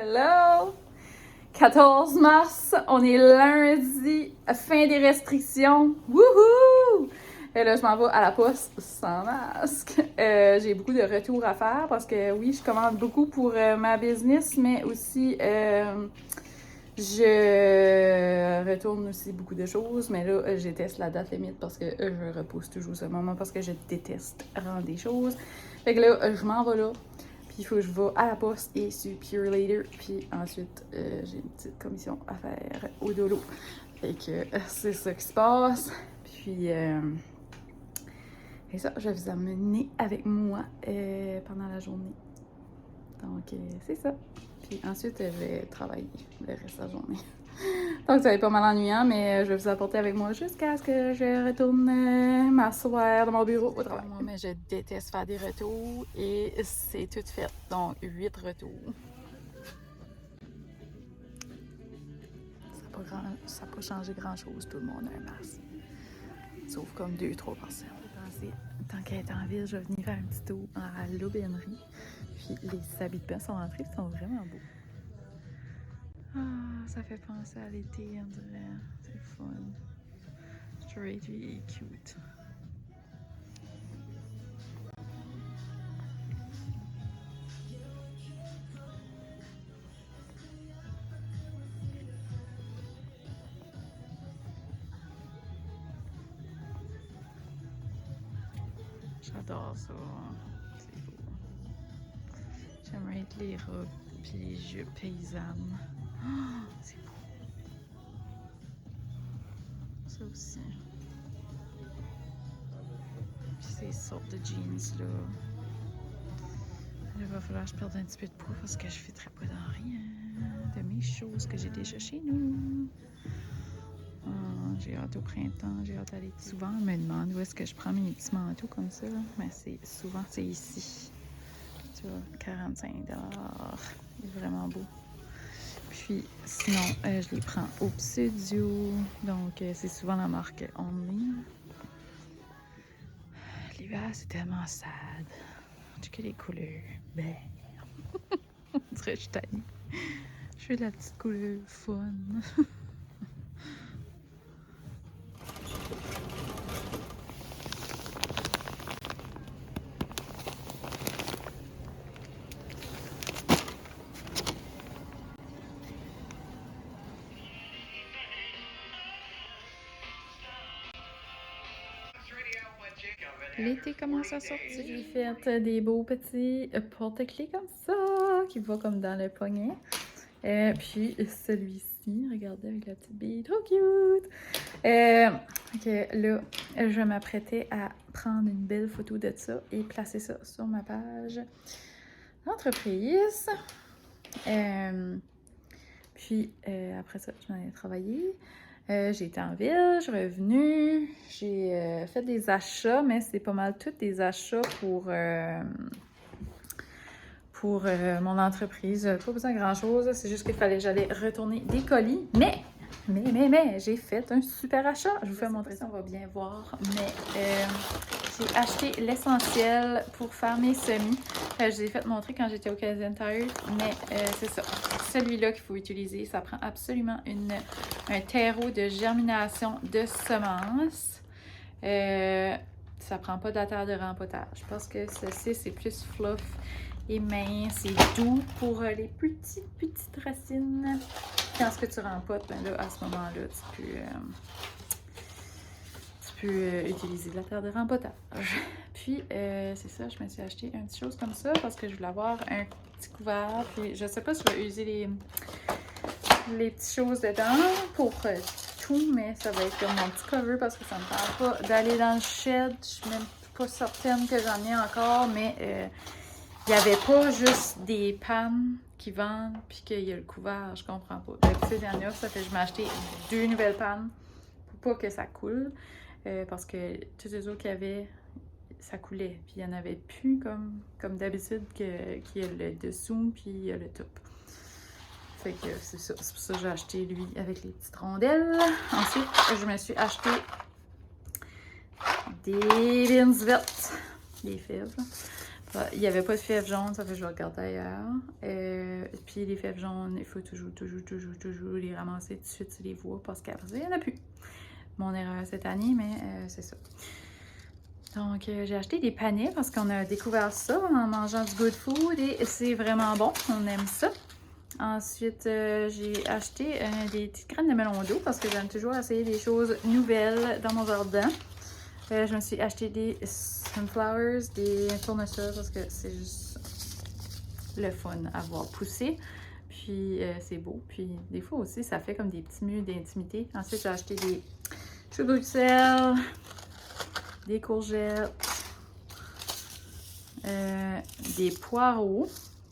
Hello! 14 mars, on est lundi, fin des restrictions. Wouhou! Et là, je m'en vais à la poste sans masque. J'ai beaucoup de retours à faire parce que oui, je commande beaucoup pour ma business, mais aussi je retourne aussi beaucoup de choses. Mais là, je teste la date limite parce que je repousse toujours ce moment parce que je déteste rendre des choses. Fait que là, je m'en vais là. Puis il faut que je vais à la poste et sur Pure Later. Puis ensuite, j'ai une petite commission à faire au dolo. Fait que c'est ça qui se passe. Puis, et ça, je vais vous emmener avec moi pendant la journée. Donc, c'est ça. Puis ensuite, je vais travailler le reste de la journée. Donc, ça va être pas mal ennuyant, mais je vais vous apporter avec moi jusqu'à ce que je retourne m'asseoir dans mon bureau au travail. Moi, mais je déteste faire des retours et c'est tout fait. Donc, 8 retours. Ça n'a pas changé grand-chose. Tout le monde a un masque. Sauf comme 2-3 personnes. Tant qu'elle est en ville, je vais venir faire un petit tour à l'aubainerie. Puis les habits de bain sont rentrés, ils sont vraiment beaux. Ah, ça fait penser à l'été, on dirait. C'est fun. Straight et cute. J'adore ça. C'est beau. J'aimerais être les robes puis les jupes paysannes. Oh, c'est beau. Ça aussi. Puis ces sortes de jeans là. Il va falloir que je perde un petit peu de poids parce que je ne fitterai pas dans rien de mes choses que j'ai déjà chez nous. J'ai hâte au printemps, j'ai hâte d'aller. Souvent, on me demande où est-ce que je prends mes petits manteaux comme ça. Mais souvent, c'est ici. Tu vois, 45$. Il est vraiment beau. Puis, sinon, je les prends au Pseudio. Donc, c'est souvent la marque Only. L'hiver, c'est tellement sad. J'ai que les couleurs. Ben. On dirait que je suis tannée. Je fais de la petite couleur fun. L'été commence à sortir. J'ai fait des beaux petits porte-clés comme ça, qui va comme dans le poignet. Puis celui-ci, regardez avec la petite bille, trop cute! Ok, là, je m'apprêtais à prendre une belle photo de ça et placer ça sur ma page d'entreprise. Puis après ça, je m'en ai travaillé. J'ai été en ville, je suis revenue, j'ai fait des achats, mais c'est pas mal tous des achats pour mon entreprise. Pas besoin de grand-chose, c'est juste qu'il fallait que j'allais retourner des colis. Mais, j'ai fait un super achat. Je vous fais montrer ça, on va bien voir. Mais j'ai acheté l'essentiel pour faire mes semis. Je vous ai fait montrer quand j'étais au Canadian Tire, mais c'est ça. Celui-là qu'il faut utiliser, ça prend absolument un terreau de germination de semences. Ça prend pas de la terre de rempotage. Je pense que ceci, c'est plus fluff et mince, c'est doux pour les petites racines. Quand ce que tu rempotes, ben là, à ce moment-là, tu peux utiliser de la terre de rempotage. Puis, c'est ça, je me suis acheté une petite chose comme ça parce que je voulais avoir un petit couvert. Puis, je sais pas si je vais user les petites choses dedans pour tout, mais ça va être comme mon petit cover parce que ça me parle pas d'aller dans le shed. Je suis même pas certaine que j'en ai encore, mais il n'y avait pas juste des pannes qui vendent puis qu'il y a le couvert, je comprends pas. D'habitude, il y en a, ça fait que je m'ai acheté 2 nouvelles pannes pour pas que ça coule. Parce que toutes les autres qu'il y avait, ça coulait. Puis il n'y en avait plus comme d'habitude qu'il y a le dessous puis il y a le top. Fait que c'est ça. C'est pour ça que j'ai acheté lui avec les petites rondelles. Ensuite, je me suis acheté des beans vertes, des fèves. Il n'y avait pas de fèves jaunes, ça fait que je vais regarder ailleurs. Puis les fèves jaunes, il faut toujours les ramasser tout de suite, tu les vois, parce qu'après ça, il n'y en a plus. Mon erreur cette année, mais c'est ça. Donc, j'ai acheté des panais parce qu'on a découvert ça en mangeant du good food et c'est vraiment bon, on aime ça. Ensuite, j'ai acheté des petites graines de melon d'eau parce que j'aime toujours essayer des choses nouvelles dans mon jardin. Je me suis acheté des sunflowers, des tournesols parce que c'est juste le fun à voir pousser. Puis c'est beau. Puis des fois aussi, ça fait comme des petits murs d'intimité. Ensuite, j'ai acheté des choux Bruxelles, des courgettes, des poireaux.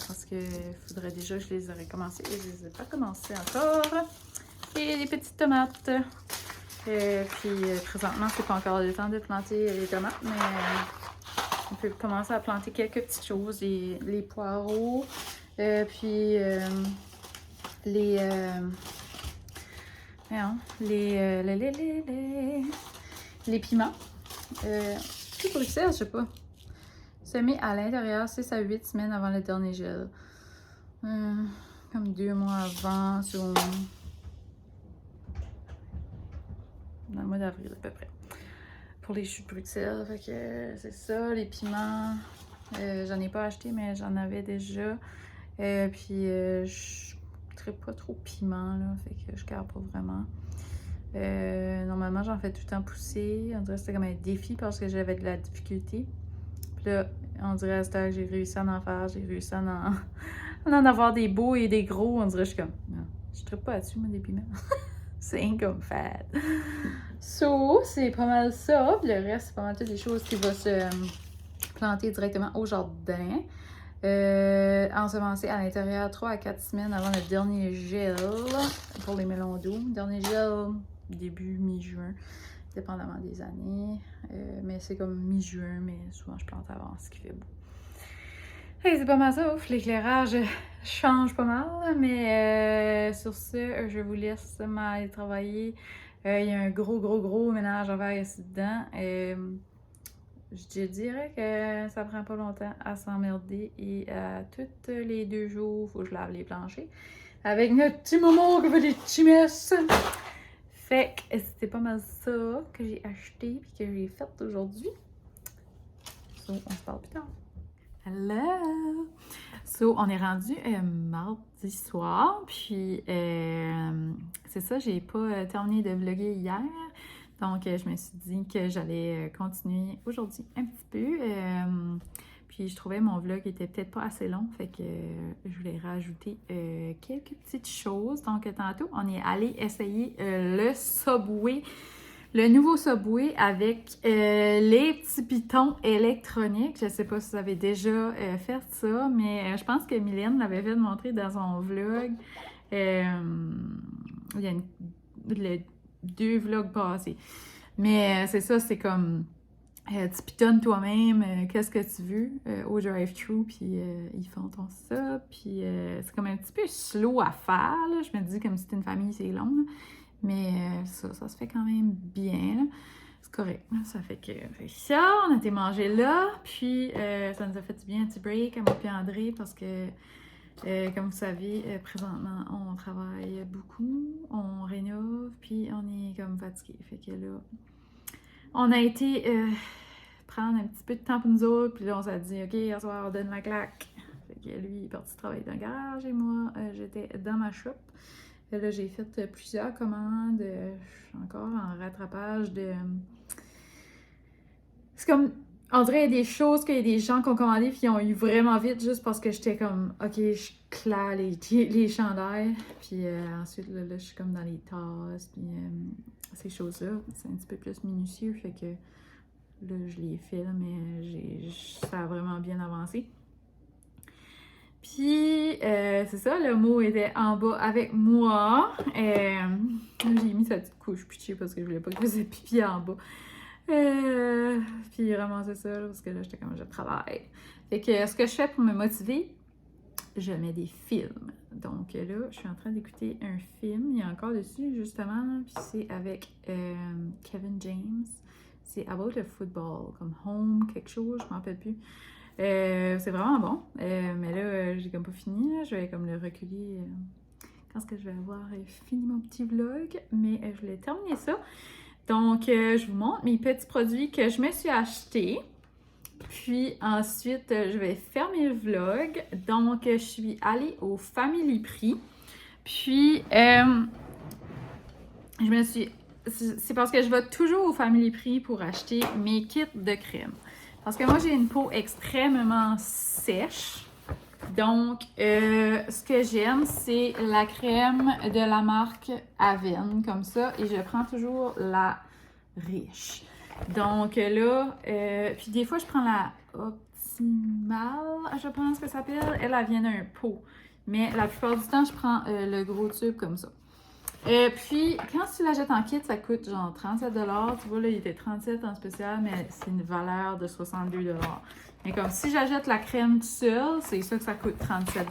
Parce qu'il faudrait déjà que je les aurais commencés. Et je ne les ai pas commencés encore. Et des petites tomates. Puis présentement, c'est pas encore le temps de planter les tomates, mais on peut commencer à planter quelques petites choses. Les poireaux, puis les piments. Tout Bruxelles, je sais pas. Semé à l'intérieur 6 à 8 semaines avant le dernier gel. Comme 2 mois avant, dans le mois d'avril à peu près. Pour les choux de Bruxelles, fait que c'est ça, les piments. J'en ai pas acheté, mais j'en avais déjà. Puis je ne traite pas trop piment, là, fait que je garde pas vraiment. Normalement, j'en fais tout le temps pousser. On dirait que c'était comme un défi parce que j'avais de la difficulté. Puis là, on dirait à ce temps que j'ai réussi à en faire, j'ai réussi à en avoir des beaux et des gros. On dirait que je suis comme, non, je traite pas là-dessus, moi, des piments. C'est comme fat. So, c'est pas mal ça. Puis le reste, c'est pas mal toutes les choses qui vont se planter directement au jardin. Ensemencer à l'intérieur 3 à 4 semaines avant le dernier gel pour les melons d'eau. Dernier gel début mi-juin, dépendamment des années. Mais c'est comme mi-juin, mais souvent je plante avant ce qui fait beau. Hey, c'est pas mal ça. Ouf, l'éclairage change pas mal. Mais sur ce, je vous laisse m'aller travailler. Il y a un gros ménage à faire ici dedans. Je dirais que ça prend pas longtemps à s'emmerder et tous les 2 jours, il faut que je lave les planchers. Avec notre petit Momo qui fait des petits messes. Fait que c'était pas mal ça que j'ai acheté et que j'ai fait aujourd'hui. So, on se parle plus tard. Hello! So, on est rendu mardi soir, puis c'est ça, j'ai pas terminé de vlogger hier. Donc, je me suis dit que j'allais continuer aujourd'hui un petit peu. Puis, je trouvais mon vlog était peut-être pas assez long, fait que je voulais rajouter quelques petites choses. Donc, tantôt, on est allé essayer le Subway, le nouveau Subway avec les petits pitons électroniques. Je sais pas si vous avez déjà fait ça, mais je pense que Mylène l'avait fait montrer dans son vlog. Il y a 2 vlogs passés. Mais c'est ça, c'est comme tu pitonnes toi-même qu'est-ce que tu veux au drive-thru, puis ils font ton ça. Puis c'est comme un petit peu slow à faire, là. Je me dis comme si c'était une famille, c'est long, là. Mais ça se fait quand même bien, là. C'est correct, là. Ça fait que ça, on a été manger là, puis ça nous a fait du bien un petit break à moi et André parce que comme vous savez, présentement, on travaille beaucoup, on rénove, puis on est comme fatigué. Fait que là, on a été prendre un petit peu de temps pour nous autres, puis là, on s'est dit, OK, ce soir, on donne la claque. Fait que lui, il est parti travailler dans le garage et moi, j'étais dans ma shop. Et là, j'ai fait plusieurs commandes. Je suis encore en rattrapage de... C'est comme... On dirait qu'il y a des choses qu'il y a des gens qui ont commandé puis qui ont eu vraiment vite juste parce que j'étais comme, OK, je claire les chandails. Puis ensuite, là, je suis comme dans les tasses, puis ces choses-là. C'est un petit peu plus minutieux, fait que là, je les fais, là, mais ça a vraiment bien avancé. Puis, c'est ça, le mot était en bas avec moi. J'ai mis sa petite couche pitchée parce que je voulais pas qu'il fasse pipi en bas. Puis vraiment c'est ça, parce que là j'étais comme je travaille. Fait que ce que je fais pour me motiver, je mets des films. Donc là, je suis en train d'écouter un film, il y a encore dessus justement, puis c'est avec Kevin James. C'est about le football, comme Home, quelque chose, je m'en rappelle plus. C'est vraiment bon. Mais là, j'ai comme pas fini. Là. Je vais comme le reculer quand est-ce que je vais avoir fini mon petit vlog. Mais je voulais terminer ça. Donc, je vous montre mes petits produits que je me suis achetés. Puis ensuite, je vais fermer le vlog. Donc, je suis allée au Family Prix. Puis, je me suis... C'est parce que je vais toujours au Family Prix pour acheter mes kits de crème. Parce que moi, j'ai une peau extrêmement sèche. Donc, ce que j'aime, c'est la crème de la marque Avène, comme ça. Et je prends toujours la riche. Donc là, puis des fois, je prends la Optimale, je pense que ça s'appelle. Elle vient d'un pot. Mais la plupart du temps, je prends le gros tube comme ça. Puis, quand tu l'achètes en kit, ça coûte genre 37 $. Tu vois, là, il était 37 en spécial, mais c'est une valeur de 62 $. Mais comme si j'achète la crème toute seule, c'est ça que ça coûte 37 $.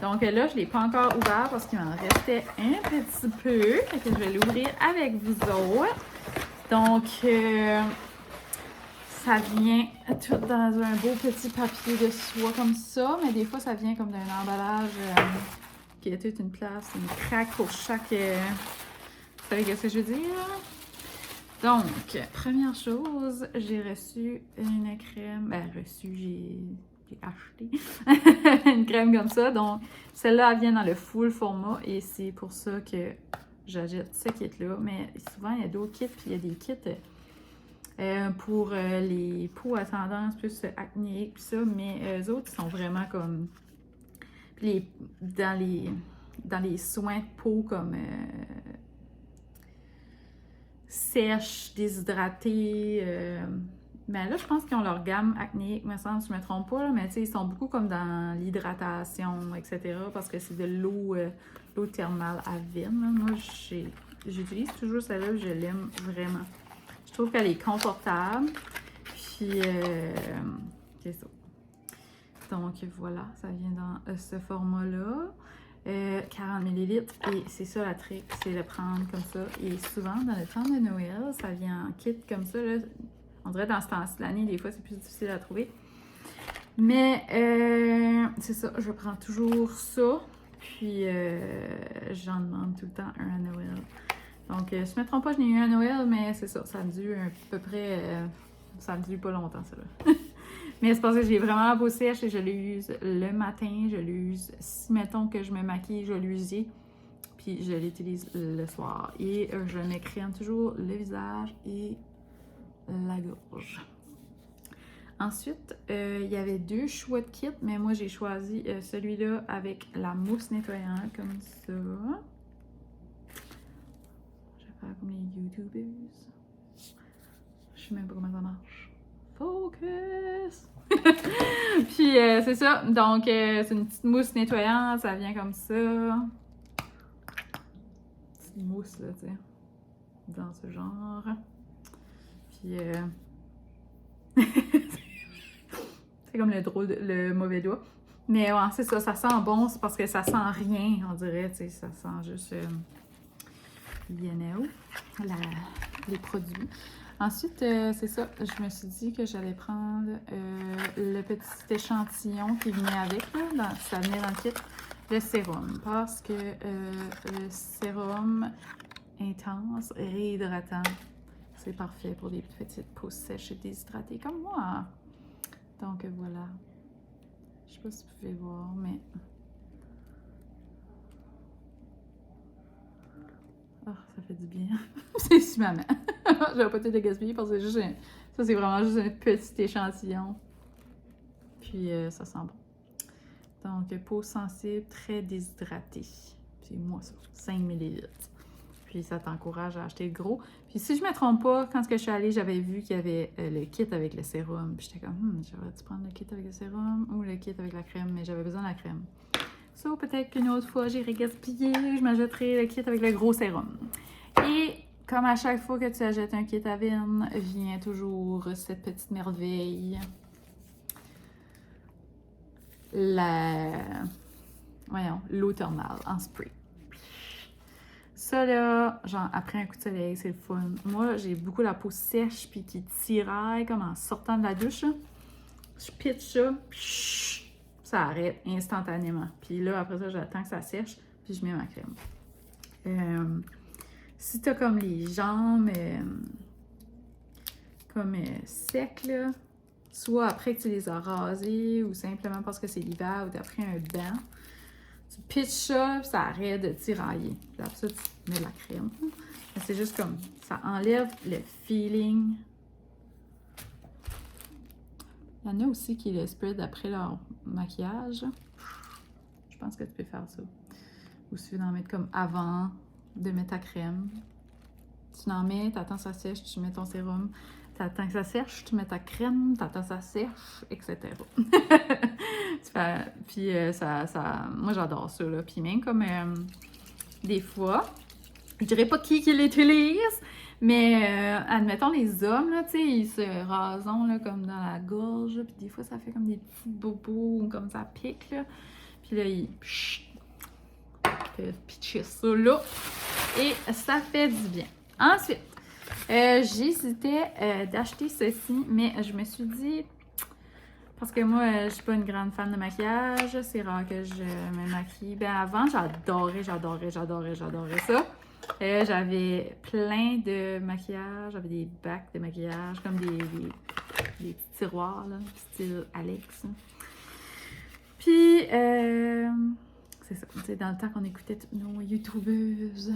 Donc là, je ne l'ai pas encore ouvert parce qu'il m'en restait un petit peu. Fait que je vais l'ouvrir avec vous autres. Donc, ça vient tout dans un beau petit papier de soie comme ça, mais des fois, ça vient comme d'un emballage qui a toute une place, une craque pour chaque... Vous savez ce que je veux dire? Donc, première chose, j'ai reçu une crème... Ben, j'ai acheté une crème comme ça. Donc, celle-là, elle vient dans le full format et c'est pour ça que j'achète ce kit-là. Mais souvent, il y a d'autres kits, puis il y a des kits pour les peaux à tendance plus acnéique, puis ça. Mais eux autres, ils sont vraiment comme... dans les soins de peau comme sèche, déshydratée. Mais là, je pense qu'ils ont leur gamme acnéique, me semble, si je ne me trompe pas. Là, mais tu sais, ils sont beaucoup comme dans l'hydratation, etc. Parce que c'est de l'eau thermale à Avène. Moi, j'utilise toujours celle-là, je l'aime vraiment. Je trouve qu'elle est confortable. Puis, c'est ça. Donc voilà, ça vient dans ce format-là. 40 ml. Et c'est ça la trick, c'est de prendre comme ça. Et souvent, dans le temps de Noël, ça vient en kit comme ça. Là. On dirait dans ce temps-ci de l'année, des fois, c'est plus difficile à trouver. Mais c'est ça, je prends toujours ça. Puis j'en demande tout le temps un à Noël. Donc, je ne me trompe pas, je n'ai eu un à Noël, mais c'est ça, ça me dure à peu près... ça me dure pas longtemps, ça là. Mais c'est parce que j'ai vraiment la peau sèche et je l'use le matin, je l'use, si mettons que je me maquille, je l'use, puis je l'utilise le soir. Et je m'écrème toujours le visage et la gorge. Ensuite, il y avait 2 choix de kit, mais moi j'ai choisi celui-là avec la mousse nettoyante comme ça. Je vais faire comme les YouTubers. Je sais même pas comment ça marche. Focus! Puis c'est ça, donc c'est une petite mousse nettoyante, ça vient comme ça. Petite mousse là, tu sais, dans ce genre. Puis c'est comme le mauvais doigt. Mais ouais, c'est ça, ça sent bon, c'est parce que ça sent rien, on dirait, tu sais, ça sent juste, you know, les produits. Ensuite, c'est ça, je me suis dit que j'allais prendre le petit échantillon qui venait avec, là, ça venait dans le kit, le sérum, parce que le sérum intense, réhydratant, c'est parfait pour des petites peaux sèches et déshydratées comme moi. Donc voilà, je sais pas si vous pouvez voir, mais... Oh, ça fait du bien. C'est si maman. Je vais pas tout gaspiller parce que juste ça, c'est vraiment juste un petit échantillon. Puis ça sent bon. Donc, peau sensible, très déshydratée. C'est moi ça, 5 ml. Puis ça t'encourage à acheter le gros. Puis si je me trompe pas, quand je suis allée, j'avais vu qu'il y avait le kit avec le sérum. Puis j'étais comme, j'aurais-tu prendre le kit avec le sérum ou le kit avec la crème? Mais j'avais besoin de la crème. So, peut-être qu'une autre fois, j'irai gaspiller, je m'achèterai le kit avec le gros sérum. Et comme à chaque fois que tu achètes un kit Avène, vient toujours cette petite merveille. L'eau thermale en spray. Ça là, genre après un coup de soleil, c'est le fun. Moi, j'ai beaucoup la peau sèche puis qui tiraille comme en sortant de la douche. Je pitch ça, pshh, ça arrête instantanément. Puis là, après ça, j'attends que ça sèche, puis je mets ma crème. Si t'as comme les jambes secs, là, soit après que tu les as rasées ou simplement parce que c'est l'hiver ou t'as pris un bain, tu pitches ça, puis ça arrête de tirailler. Puis après ça, tu mets la crème. C'est juste comme, ça enlève le feeling. Il y en a aussi qui le spread après leur maquillage. Je pense que tu peux faire ça. Ou si tu veux en mettre comme avant de mettre ta crème. Tu en mets, t'attends que ça sèche, tu mets ton sérum. T'attends que ça sèche, tu mets ta crème, t'attends que ça sèche, etc. Puis moi j'adore ça, là. Puis même comme des fois, je dirais pas qui l'utilise, mais admettons les hommes, là, tu sais, ils se rasent là, comme dans la gorge, puis des fois ça fait comme des petits bobos, comme ça pique, là. Puis là, ils pitcher ça là, et ça fait du bien. Ensuite, j'hésitais d'acheter ceci, mais je me suis dit, parce que moi, je suis pas une grande fan de maquillage, c'est rare que je me maquille. Ben avant, j'adorais ça. J'avais plein de maquillage, j'avais des bacs de maquillage, comme des petits tiroirs, là, style Alex. Puis, c'est ça, tu sais, dans le temps qu'on écoutait toutes nos youtubeuses,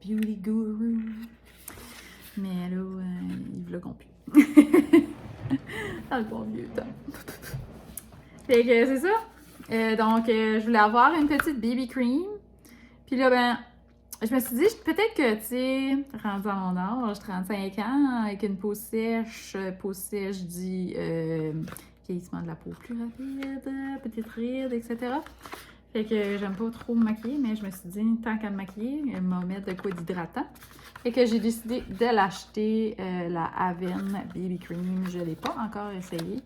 beauty guru. Mais là, ils vloguent plus. Dans le bon vieux temps. Fait que c'est ça. Donc, je voulais avoir une petite BB cream. Puis là, ben, je me suis dit, peut-être que, tu sais, rendue à mon âge, 35 ans, avec une peau sèche, dit vieillissement de la peau plus rapide, petite ride, etc. Fait que j'aime pas trop me maquiller, mais je me suis dit, tant qu'à me maquiller, je vais me mettre de quoi d'hydratant. Fait que j'ai décidé de l'acheter, la Avène BB Cream. Je l'ai pas encore essayé,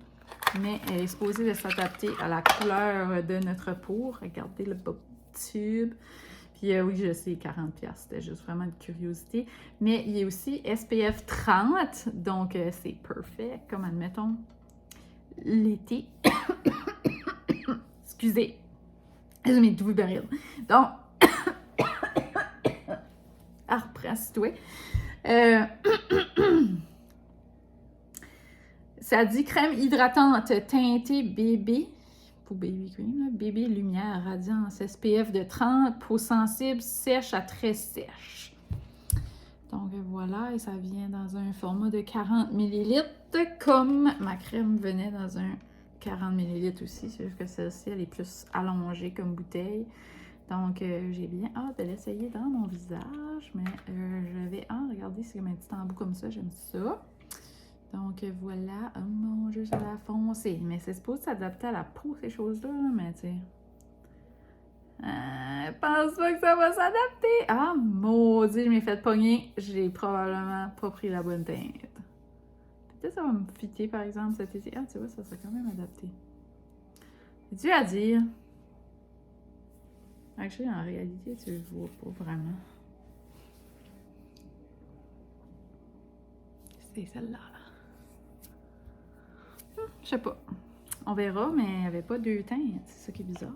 mais elle est supposée de s'adapter à la couleur de notre peau. Regardez le beau tube. Puis oui, je sais, 40$, c'était juste vraiment une curiosité. Mais il est aussi SPF 30, donc c'est parfait, comme admettons l'été. Excusez, j'ai mes doux barils. Donc, reprends-toi. Ça dit crème hydratante teintée bébé. Pour baby cream, là. Bébé lumière radiance SPF de 30, peau sensible, sèche à très sèche. Donc voilà, et ça vient dans un format de 40 ml, comme ma crème venait dans un 40 ml aussi. C'est juste que celle-ci, elle est plus allongée comme bouteille. Donc j'ai bien hâte de l'essayer dans mon visage, mais je vais regarder, c'est comme un petit embout comme ça, j'aime ça. Donc voilà, oh mon Dieu, ça va foncer. Mais c'est supposé s'adapter à la peau, ces choses-là, mais tu sais. Je pense pas que ça va s'adapter. Ah, maudit, je m'ai fait pogner. J'ai probablement pas pris la bonne teinte. Peut-être ça va me fitter, par exemple, cet été. Ah, tu vois, ça serait quand même adapté. C'est dur à dire. Actually, en réalité, tu le vois pas vraiment. C'est celle-là. Je sais pas. On verra, mais il n'y avait pas deux teintes. C'est ça qui est bizarre.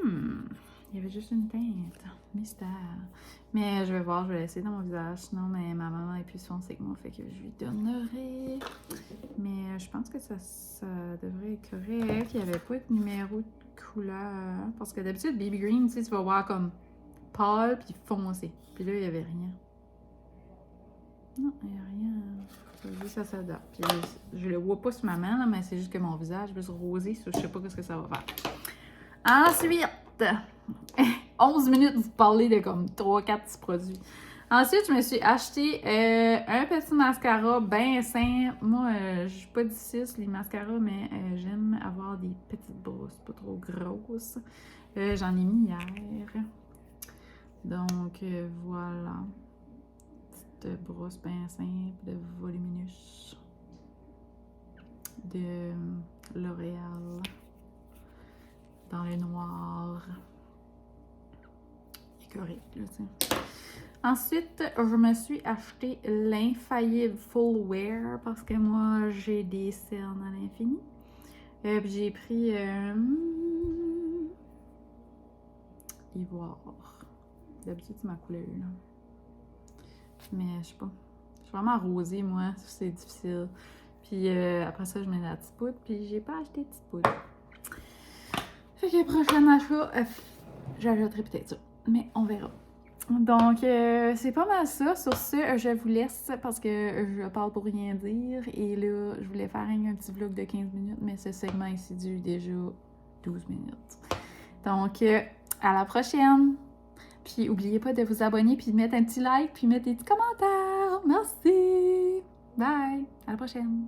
Il y avait juste une teinte. Mystère. Mais je vais voir, je vais l'essayer dans mon visage. Sinon, mais ma maman est plus foncée que moi, fait que je lui donnerai. Mais je pense que ça devrait être correct. Il n'y avait pas de numéro de couleur. Parce que d'habitude, Baby Green, tu sais, tu vas voir comme pâle puis foncé. Puis là, il n'y avait rien. Non, il n'y a rien. Juste ça s'adapte. Puis je le vois pas sur ma main, là, mais c'est juste que mon visage est rosé. Je sais pas ce que ça va faire. Ensuite, 11 minutes, vous parlez de comme 3-4 petits produits. Ensuite, je me suis acheté un petit mascara bien sain. Moi, je suis pas du 6 les mascaras, mais j'aime avoir des petites brosses, pas trop grosses. J'en ai mis hier. Donc, voilà. Petite brosse bien simple, de Voluminous. De L'Oréal. Dans le noir. C'est correct, là, tu sais. Ensuite, je me suis acheté l'Infaillible Full Wear parce que moi, j'ai des cernes à l'infini. Puis j'ai pris ivoire. D'habitude, c'est ma couleur, là. Mais je sais pas. Je suis vraiment rosée, moi. C'est difficile. Puis après ça, je mets la petite poudre. Puis j'ai pas acheté de petite poudre. Fait que prochain achat, j'achèterai peut-être ça. Mais on verra. Donc, c'est pas mal ça. Sur ce, je vous laisse parce que je parle pour rien dire. Et là, je voulais faire un petit vlog de 15 minutes, mais ce segment ici dure déjà 12 minutes. Donc, à la prochaine! Puis, n'oubliez pas de vous abonner, puis de mettre un petit like, puis mettre des petits commentaires. Merci! Bye! À la prochaine!